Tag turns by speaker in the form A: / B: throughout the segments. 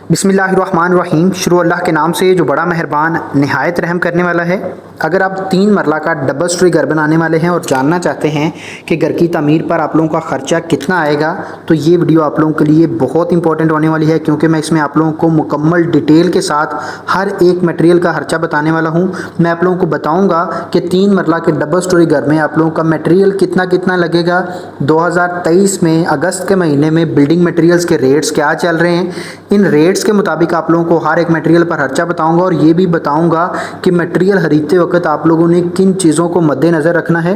A: बिस्मिल्लाहिर्रहमानिर्रहीम। शुरू अल्लाह के नाम से जो बड़ा मेहरबान निहायत रहम करने वाला है। अगर आप 3 मरला का डबल स्टोरी घर बनाने वाले हैं और जानना चाहते हैं कि घर की तामीर पर आप लोगों का ख़र्चा कितना आएगा, तो ये वीडियो आप लोगों के लिए बहुत इंपॉर्टेंट होने वाली है, क्योंकि मैं इसमें आप लोगों को मुकम्मल डिटेल के साथ हर एक मटेरियल का खर्चा बताने वाला हूँ। मैं आप लोगों को बताऊँगा कि 3 मरला के डबल स्टोरी घर में आप लोगों का मटेरियल कितना कितना लगेगा। 2023 में अगस्त के महीने में बिल्डिंग मटेरियल्स के रेट्स क्या चल रहे हैं, इन रेट्स के मुताबिक आप लोगों को हर एक मटेरियल पर खर्चा बताऊंगा और ये भी बताऊंगा कि मटेरियल खरीदते वक्त आप लोगों ने किन चीज़ों को मद्देनज़र रखना है।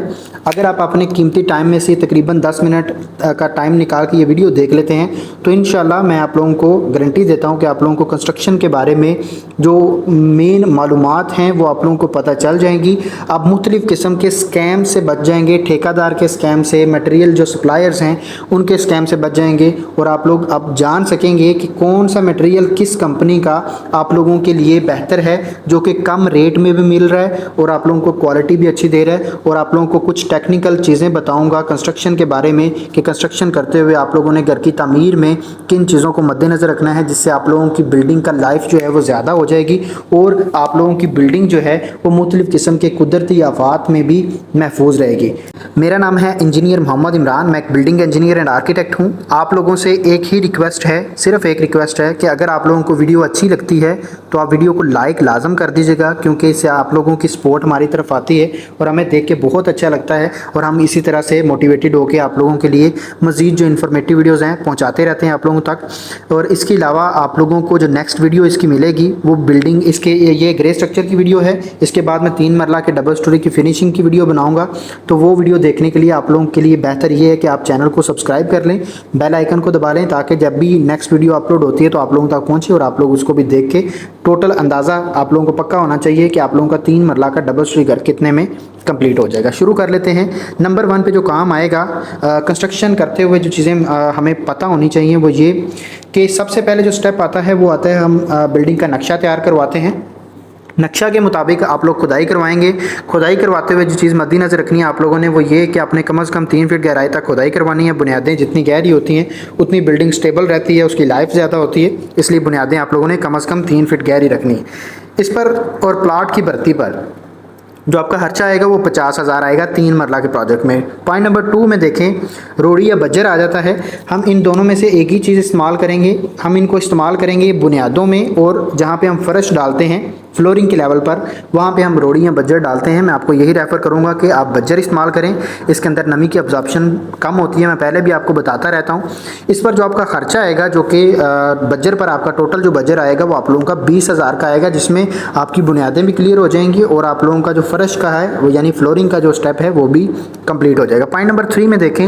A: अगर आप अपने कीमती टाइम में से तकरीबन 10 मिनट का टाइम निकाल के ये वीडियो देख लेते हैं तो इंशाल्लाह मैं आप लोगों को गारंटी देता हूँ कि आप लोगों को कंस्ट्रक्शन के बारे में जो मेन मालूमात हैं वो आप लोगों को पता चल जाएंगी। आप मुख्तलिफ़ किस्म के स्कैम से बच जाएंगे, ठेकेदार के स्कैम से, मटेरियल जो सप्लायर्स हैं उनके स्कैम से बच जाएंगे और आप लोग अब जान सकेंगे कि कौन सा मटेरियल किस कंपनी का आप लोगों के लिए बेहतर है, जो कि कम रेट में भी मिल रहा है और आप लोगों को क्वालिटी भी अच्छी दे रहा है। और आप लोगों को कुछ टेक्निकल चीज़ें बताऊंगा कंस्ट्रक्शन के बारे में कि कंस्ट्रक्शन करते हुए आप लोगों ने घर की तामीर में किन चीज़ों को मद्देनज़र रखना है, जिससे आप लोगों की बिल्डिंग का लाइफ जो है वो ज़्यादा हो जाएगी और आप लोगों की बिल्डिंग जो है वो मुख्तलिफ़ किस्म के कुदरती आफात में भी महफूज रहेगी। मेरा नाम है इंजीनियर मोहम्मद इमरान, मैं एक बिल्डिंग इंजीनियर एंड आर्किटेक्ट हूँ। आप लोगों से एक ही रिक्वेस्ट है, सिर्फ एक रिक्वेस्ट है कि अगर आप लोगों को वीडियो अच्छी लगती है तो आप वीडियो को लाइक लाजम कर दीजिएगा, क्योंकि इससे आप लोगों की सपोर्ट हमारी तरफ आती है और हमें देख के बहुत अच्छा लगता है और हम इसी तरह से मोटिवेटेड होकर आप लोगों के लिए मज़ीद जो इन्फॉर्मेटिव वीडियोज़ हैं पहुँचाते रहते हैं आप लोगों तक। और इसके अलावा आप लोगों को जो नेक्स्ट वीडियो इसकी मिलेगी वो बिल्डिंग इसके ये ग्रे स्ट्रक्चर की वीडियो है। इसके बाद मैं 3 मरला के डबल स्टोरी की फिनिशिंग की वीडियो बनाऊँगा, तो वो वीडियो देखने के लिए आप लोगों के लिए बेहतर ये है कि आप चैनल को सब्सक्राइब कर लें, बेल आइकन को दबा लें, ताकि जब भी नेक्स्ट वीडियो अपलोड होती है तो आप लोगों तक पहुंचे और आप लोग उसको भी देख के टोटल अंदाज़ा आप लोगों को पक्का होना चाहिए कि आप लोगों का 3 मरला का डबल स्टोरी घर कितने में कंप्लीट हो जाएगा। शुरू कर लेते हैं। नंबर 1 पे जो काम आएगा कंस्ट्रक्शन करते हुए जो चीज़ें हमें पता होनी चाहिए वो ये कि सबसे पहले जो स्टेप आता है वो आता है हम बिल्डिंग का नक्शा तैयार करवाते हैं। नक्शा के मुताबिक आप लोग खुदाई करवाएंगे। खुदाई करवाते हुए जो चीज़ मद्देनज़र रखनी है आप लोगों ने वो ये कि आपने कम से कम 3 फीट गहराई तक खुदाई करवानी है। बुनियादें जितनी गहरी होती हैं उतनी बिल्डिंग स्टेबल रहती है, उसकी लाइफ ज़्यादा होती है, इसलिए बुनियादें आप लोगों ने कम से कम 3 फीट गहरी रखनी है। इस पर और प्लाट की भर्ती पर जो आपका खर्चा आएगा वो 50,000 आएगा 3 मरला के प्रोजेक्ट में। पॉइंट नंबर 2 में देखें, रोड़ी या बज्जर आ जाता है। हम इन दोनों में से एक ही चीज़ इस्तेमाल करेंगे। हम इनको इस्तेमाल करेंगे बुनियादों में, और जहाँ पे हम फर्श डालते हैं फ्लोरिंग के लेवल पर वहाँ पे हम रोड़ी या बज्जर डालते हैं। मैं आपको यही रेफ़र करूँगा कि आप बज्जर इस्तेमाल करें, इसके अंदर नमी की अब्जॉर्प्शन कम होती है, मैं पहले भी आपको बताता रहता हूँ। इस पर जो आपका खर्चा आएगा, जो कि बज्जर पर आपका टोटल जो बज्जर आएगा वो आप लोगों का 20,000 का आएगा, जिसमें आपकी बुनियादें भी क्लियर हो जाएंगी और आप लोगों का जो फर्श का है वो यानी फ्लोरिंग का जो स्टेप है वो भी कंप्लीट हो जाएगा। पॉइंट नंबर 3 में देखें,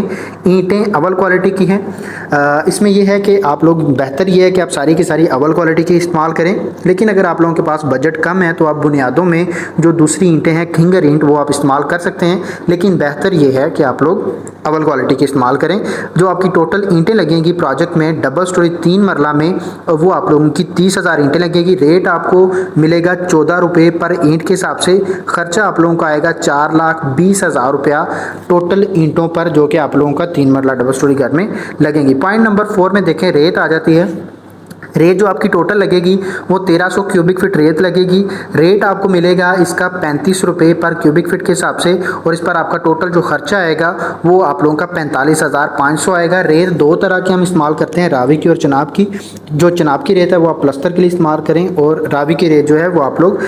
A: ईंटें अव्वल क्वालिटी की हैं। इसमें यह है कि आप लोग बेहतर ये है कि आप सारी की सारी अव्वल क्वालिटी की इस्तेमाल करें, लेकिन अगर आप लोगों के पास बजट कम है तो आप बुनियादों में जो दूसरी ईंटें हैं खिंगर ईंट वो आप इस्तेमाल कर सकते हैं, लेकिन बेहतर ये है कि आप लोग अव्वल क्वालिटी की इस्तेमाल करें। जो आपकी टोटल ईंटें लगेंगी प्रोजेक्ट में डबल स्टोरी 3 मरला में, वो आप लोगों की 30,000 ईंटें लगेगी। रेट आपको मिलेगा 14 रुपये पर ईंट के हिसाब से। खर्चा आप लोगों का आएगा 4,20,000 रुपया टोटल ईंटों पर, जो कि आप लोगों का 3 मरला डबल स्टोरी घर में लगेंगी। पॉइंट नंबर 4 में देखें, रेत आ जाती है। रेत जो आपकी टोटल लगेगी वो 1300 क्यूबिक फीट रेत लगेगी। रेट आपको मिलेगा इसका 35 रुपये पर क्यूबिक फीट के हिसाब से, और इस पर आपका टोटल जो खर्चा आएगा वो आप लोगों का 45,500 आएगा। रेत 2 तरह की हम इस्तेमाल करते हैं, रावी की और चनाब की। जो चनाब की रेत है वो आप प्लस्तर के लिए इस्तेमाल करें और रावी की रेत जो है वो आप लोग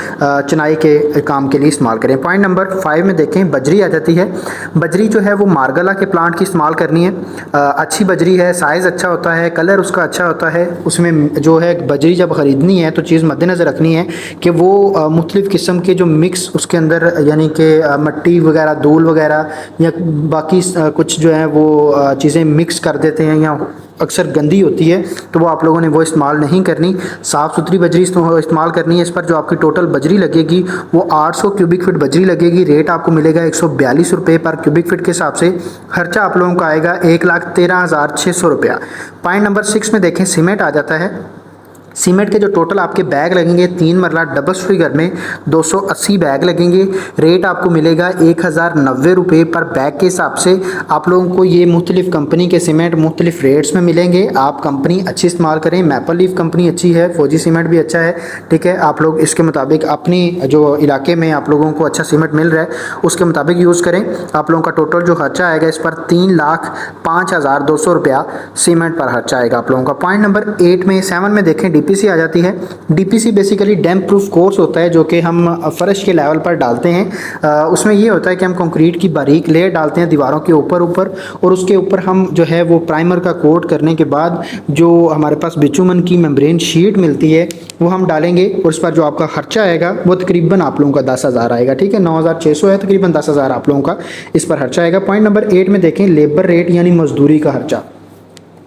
A: चनाई के काम के लिए इस्तेमाल करें। पॉइंट नंबर 5 में देखें, बजरी आ जाती है। बजरी जो है वो मारगला के प्लांट की इस्तेमाल करनी है। अच्छी बजरी है, साइज़ अच्छा होता है, कलर उसका अच्छा होता है। उसमें जो है बजरी जब ख़रीदनी है तो चीज़ मद्देनज़र रखनी है कि वो मुख्तलिफ़ किस्म के जो मिक्स उसके अंदर यानी कि मिट्टी वगैरह, धूल वगैरह या बाकी कुछ जो है वो चीज़ें मिक्स कर देते हैं या अक्सर गंदी होती है, तो वो आप लोगों ने वो इस्तेमाल नहीं करनी। साफ़ सुथरी बजरी इस्तेमाल करनी है। इस पर जो आपकी टोटल बजरी लगेगी वो 800 क्यूबिक फीट बजरी लगेगी। रेट आपको मिलेगा 142 रुपये पर क्यूबिक फीट के हिसाब से। खर्चा आप लोगों का आएगा 1,13,600 रुपया। पॉइंट नंबर 6 में देखें, सीमेंट आ जाता है। सीमेंट के जो टोटल आपके बैग लगेंगे 3 मरला डबल स्टोरी घर में 280 बैग लगेंगे। रेट आपको मिलेगा 1090 रुपये पर बैग के हिसाब से। आप लोगों को ये मुख्तलिफ कंपनी के सीमेंट मुख्तलिफ रेट्स में मिलेंगे। आप कंपनी अच्छी इस्तेमाल करें, मैपल लीफ कंपनी अच्छी है, फौजी सीमेंट भी अच्छा है, ठीक है। आप लोग इसके मुताबिक अपनी जो इलाके में आप लोगों को अच्छा सीमेंट मिल रहा है उसके मुताबिक यूज़ करें। आप लोगों का टोटल जो खर्चा आएगा इस पर 3,05,200 रुपया सीमेंट पर खर्चा आएगा आप लोगों का। पॉइंट नंबर 7 में देखें डीपीसी आ जाती है। डीपीसी बेसिकली डैम्प प्रूफ कोर्स होता है जो कि हम फर्श के लेवल पर डालते हैं। उसमें ये होता है कि हम कंक्रीट की बारीक लेयर डालते हैं दीवारों के ऊपर और उसके ऊपर हम जो है वो प्राइमर का कोट करने के बाद जो हमारे पास बिचुमन की मेम्ब्रेन शीट मिलती है वो हम डालेंगे और उस पर जो आपका खर्चा आएगा वो तकरीबन आप लोगों का 10,000 आएगा, ठीक है। 9,600 है, तकरीबन 10,000 आप लोगों का इस पर खर्चा आएगा। पॉइंट नंबर 8 में देखें लेबर रेट यानी मजदूरी का खर्चा।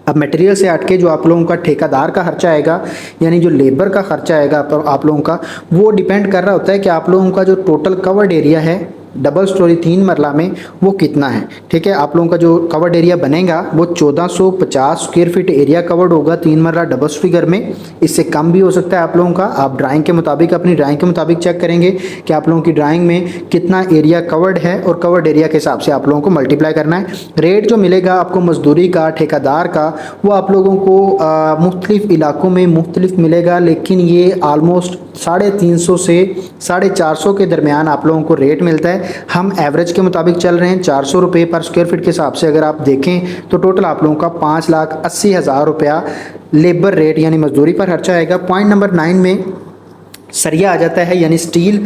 A: अब मटेरियल से हट के जो आप लोगों का ठेकेदार का खर्चा आएगा यानी जो लेबर का खर्चा आएगा आप लोगों का, वो डिपेंड कर रहा होता है कि आप लोगों का जो टोटल कवर्ड एरिया है डबल स्टोरी 3 मरला में वो कितना है, ठीक है। आप लोगों का जो कवर्ड एरिया बनेगा वो 1450 स्क्वायर फीट एरिया कवर्ड होगा 3 मरला डबल स्टोरी घर में। इससे कम भी हो सकता है आप लोगों का। आप ड्राइंग के मुताबिक अपनी ड्राइंग के मुताबिक चेक करेंगे कि आप लोगों की ड्राइंग में कितना एरिया कवर्ड है और कवर्ड एरिया के हिसाब से आप लोगों को मल्टीप्लाई करना है। रेट जो मिलेगा आपको मजदूरी का ठेकेदार का वो आप लोगों को मुख्तलिफ इलाकों में मुख्तलिफ मिलेगा, लेकिन ये आलमोस्ट 350 से 450 के दरमियान आप लोगों को रेट मिलता है। हम एवरेज के मुताबिक चल रहे हैं 400 रुपये पर स्क्वायर फीट के हिसाब से। अगर आप देखें तो टोटल आप लोगों का 5,80,000 रुपया लेबर रेट यानी मजदूरी पर खर्चा आएगा। पॉइंट नंबर 9 में सरिया आ जाता है यानी स्टील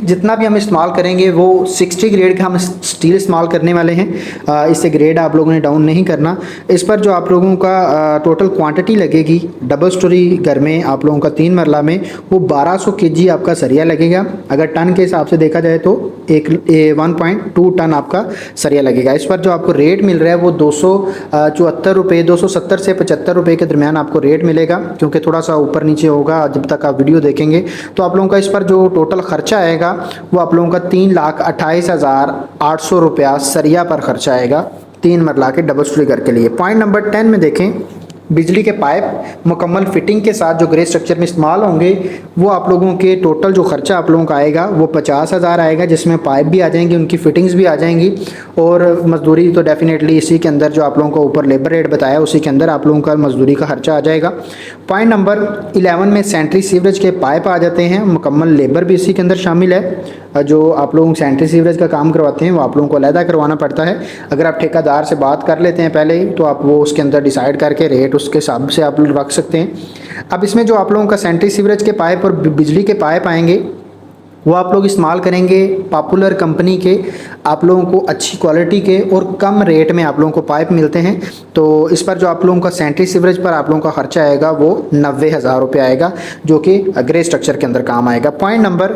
A: जितना भी हम इस्तेमाल करेंगे वो 60 ग्रेड का हम स्टील इस्तेमाल करने वाले हैं। इससे ग्रेड आप लोगों ने डाउन नहीं करना। इस पर जो आप लोगों का टोटल क्वांटिटी लगेगी डबल स्टोरी घर में आप लोगों का 3 मरला में वो 1200 केजी आपका सरिया लगेगा। अगर टन के हिसाब से देखा जाए तो 1.2 टन आपका सरिया लगेगा। इस पर जो आपको रेट मिल रहा है वो 274 रुपये 270 से 75 रुपये के दरमियान आपको रेट मिलेगा, क्योंकि थोड़ा सा ऊपर नीचे होगा जब तक आप वीडियो देखेंगे। तो आप लोगों का इस पर जो टोटल खर्चा आएगा वो आप लोगों का 3,28,800 रुपया सरिया पर खर्चा आएगा 3 मरला के डबल स्टोरी घर के लिए। पॉइंट नंबर 10 में देखें बिजली के पाइप मुकम्मल फिटिंग के साथ जो ग्रे स्ट्रक्चर में इस्तेमाल होंगे वो आप लोगों के टोटल जो खर्चा आप लोगों का आएगा वो 50,000 आएगा, जिसमें पाइप भी आ जाएंगी, उनकी फिटिंग्स भी आ जाएंगी और मजदूरी तो डेफिनेटली इसी के अंदर जो आप लोगों को ऊपर लेबर रेट बताया उसी के अंदर आप लोगों का मजदूरी का खर्चा आ जाएगा। पॉइंट नंबर 11 में सेंट्री सीवरेज के पाइप आ जाते हैं, मुकम्मल लेबर भी इसी के अंदर शामिल है। जो आप लोग सेंट्री सीवरेज का काम करवाते हैं वो आप लोगों को अलहदा करवाना पड़ता है। अगर आप ठेकेदार से बात कर लेते हैं पहले ही तो आप वो उसके अंदर डिसाइड करके रेट उसके हिसाब से आप लोग रख सकते हैं। अब इसमें जो आप लोगों का सेंट्री सीवरेज के पाइप और बिजली के पाइप आएंगे वो आप लोग इस्तेमाल करेंगे पॉपुलर कंपनी के। आप लोगों को अच्छी क्वालिटी के और कम रेट में आप लोगों को पाइप मिलते हैं। तो इस पर जो आप लोगों का सेंट्री सीवरेज पर आप लोगों का खर्चा आएगा वो 90,000 रुपये आएगा, जो कि ग्रे स्ट्रक्चर के अंदर काम आएगा। पॉइंट नंबर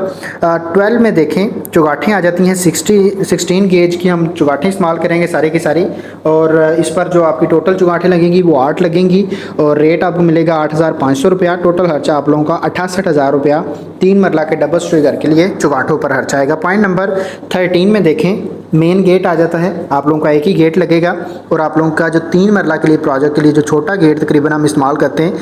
A: 12 में देखें चुगाठें आ जाती हैं 16 गेज की हम चुगाठें इस्तेमाल करेंगे सारी की सारी, और इस पर जो आपकी टोटल चुगाठें लगेंगी वो 8 लगेंगी और रेट आपको मिलेगा 8,500 रुपया। टोटल खर्चा आप लोगों का 68,000 रुपया 3 मरला के डबल स्टोरी घर के लिए चुगाठों पर खर्चा आएगा। पॉइंट नंबर 13 में देखें मेन गेट आ जाता है। आप लोगों का एक ही गेट लगेगा और आप लोगों का जो 3 मरला के लिए प्रोजेक्ट के लिए जो छोटा गेट तकरीबन हम इस्तेमाल करते हैं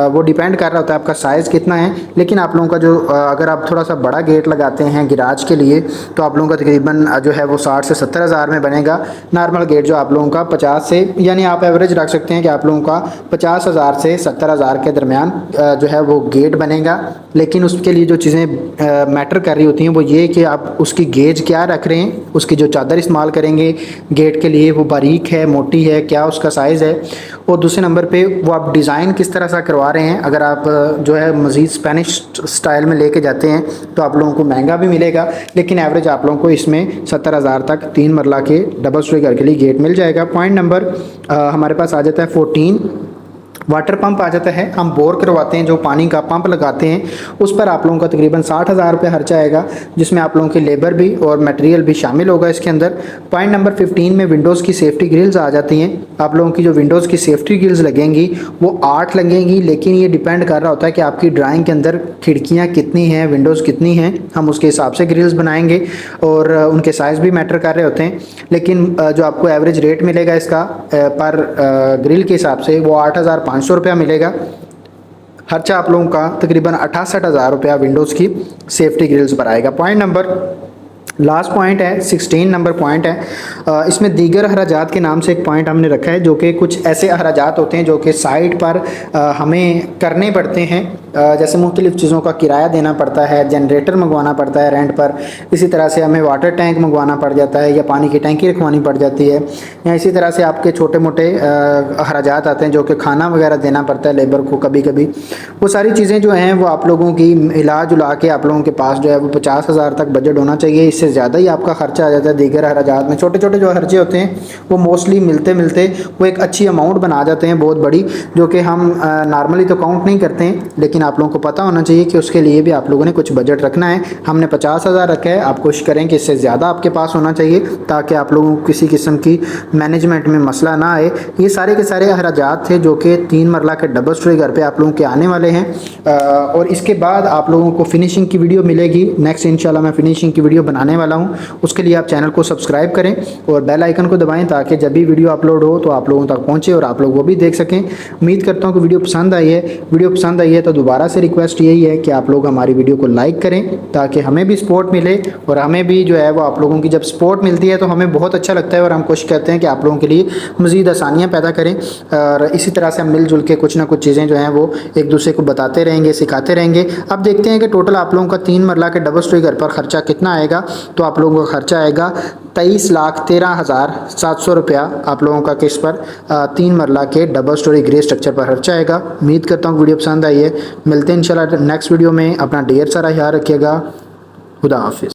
A: वो डिपेंड कर रहा होता है आपका साइज़ कितना है। लेकिन आप लोगों का जो अगर आप थोड़ा सा बड़ा गेट लगाते हैं गिराज के लिए तो आप लोगों का तकरीबन जो है वो 60 से 70 हज़ार में बनेगा। नॉर्मल गेट जो आप लोगों का 50 से यानी आप एवरेज रख सकते हैं कि आप लोगों का 50,000 से 70,000 के दरमियान जो है वो गेट बनेगा। लेकिन उसके लिए जो चीज़ें मैटर कर रही होती हैं वो ये कि आप उसकी गेज क्या रख रहे हैं, उसकी जो चादर इस्तेमाल करेंगे गेट के लिए वो बारीक है मोटी है, क्या उसका साइज़ है, और दूसरे नंबर पे वो आप डिज़ाइन किस तरह सा करवा रहे हैं। अगर आप जो है मज़ीद स्पेनिश स्टाइल में लेके जाते हैं तो आप लोगों को महंगा भी मिलेगा, लेकिन एवरेज आप लोगों को इसमें 70,000 तक 3 मरला के डबल स्टोरी घर के लिए गेट मिल जाएगा। पॉइंट नंबर हमारे पास आ जाता है 14 वाटर पंप आ जाता है। हम बोर करवाते हैं, जो पानी का पंप लगाते हैं उस पर आप लोगों का तकरीबन 60,000 रुपये खर्चा आएगा, जिसमें आप लोगों की लेबर भी और मटेरियल भी शामिल होगा इसके अंदर। पॉइंट नंबर 15 में विंडोज़ की सेफ्टी ग्रिल्स आ जाती हैं। आप लोगों की जो विंडोज़ की सेफ्टी ग्रिल्स लगेंगी वो 8 लगेंगी, लेकिन ये डिपेंड कर रहा होता है कि आपकी ड्राइंग के अंदर खिड़कियाँ कितनी हैं, विंडोज़ कितनी हैं, हम उसके हिसाब से ग्रिल्स बनाएंगे और उनके साइज़ भी मैटर कर रहे होते हैं। लेकिन जो आपको एवरेज रेट मिलेगा इसका पर ग्रिल के हिसाब से वो 8,500 रुपया मिलेगा। खर्चा आप लोगों का तकरीबन 68,000 रुपया विंडोज़ की सेफ्टी ग्रिल्स पर आएगा। पॉइंट नंबर लास्ट पॉइंट है 16 नंबर पॉइंट है, इसमें दीगर अखराजात के नाम से एक पॉइंट हमने रखा है, जो कि कुछ ऐसे अखराजात होते हैं जो कि साइट पर हमें करने पड़ते हैं। जैसे मुख्तलिफ़ चीज़ों का किराया देना पड़ता है, जनरेटर मंगवाना पड़ता है रेंट पर, इसी तरह से हमें वाटर टैंक मंगवाना पड़ जाता है या पानी की टैंकी रखवानी पड़ जाती है, या इसी तरह से आपके छोटे मोटे अखराजात आते हैं जो कि खाना वगैरह देना पड़ता है लेबर को कभी कभी। वो सारी चीज़ें जो हैं वो आप लोगों की इलाज उला के आप लोगों के पास जो है वो 50,000 तक बजट होना चाहिए। इससे ज़्यादा ही आपका खर्चा आ जाता है दीगर अखराजात में। छोटे छोटे जो खर्चे होते हैं वो मोस्टली मिलते मिलते वो एक अच्छी अमाउंट बना जाते हैं, बहुत बड़ी, जो कि हम नॉर्मली तो काउंट नहीं करते हैं, लेकिन आप लोगों को पता होना चाहिए कि उसके लिए भी आप लोगों ने कुछ बजट रखना है। हमने 50,000 रखा है, आप कोशिश करें कि इससे ज़्यादा आपके पास होना चाहिए ताकि आप लोगों को किसी किस्म की मैनेजमेंट में मसला ना आए। ये सारे के सारे अखराजात थे जो कि 3 मरला के डबल स्टोरी घर पे आप लोगों के आने वाले हैं। और इसके बाद आप लोगों को फिनिशिंग की वीडियो मिलेगी नेक्स्ट, इंशाल्लाह मैं फिनिशिंग की वीडियो बनाने वाला हूँ। उसके लिए आप चैनल को सब्सक्राइब करें और बेल आइकन को दबाएं ताकि जब भी वीडियो अपलोड हो तो आप लोगों तक पहुँचे और आप लोग वो भी देख सकें। उम्मीद करता हूँ कि वीडियो पसंद आई है। वीडियो पसंद आई है तो दोबारा से रिक्वेस्ट यही है कि आप लोग हमारी वीडियो को लाइक करें ताकि हमें भी सपोर्ट मिले, और हमें भी जो है वो आप लोगों की जब सपोर्ट मिलती है तो हमें बहुत अच्छा लगता है और हम कोशिश करते हैं कि आप लोगों के लिए मज़ीद आसानियाँ पैदा करें। और इसी तरह से हम मिलजुल के कुछ ना कुछ चीज़ें जो हैं वो एक दूसरे को बताते रहेंगे, सिखाते रहेंगे। अब देखते हैं कि टोटल आप लोगों का 3 मरला के डबल स्टोरी घर पर ख़र्चा कितना आएगा। तो आप लोगों का ख़र्चा आएगा 23,13,700 रुपया आप लोगों का किस पर 3 मरला के डबल स्टोरी ग्रे स्ट्रक्चर पर खर्चा आएगा। उम्मीद करता हूँ वीडियो पसंद आई है। मिलते हैं इंशाल्लाह नेक्स्ट वीडियो में। अपना ढेर सारा ख्याल रखिएगा। खुदा हाफिज़।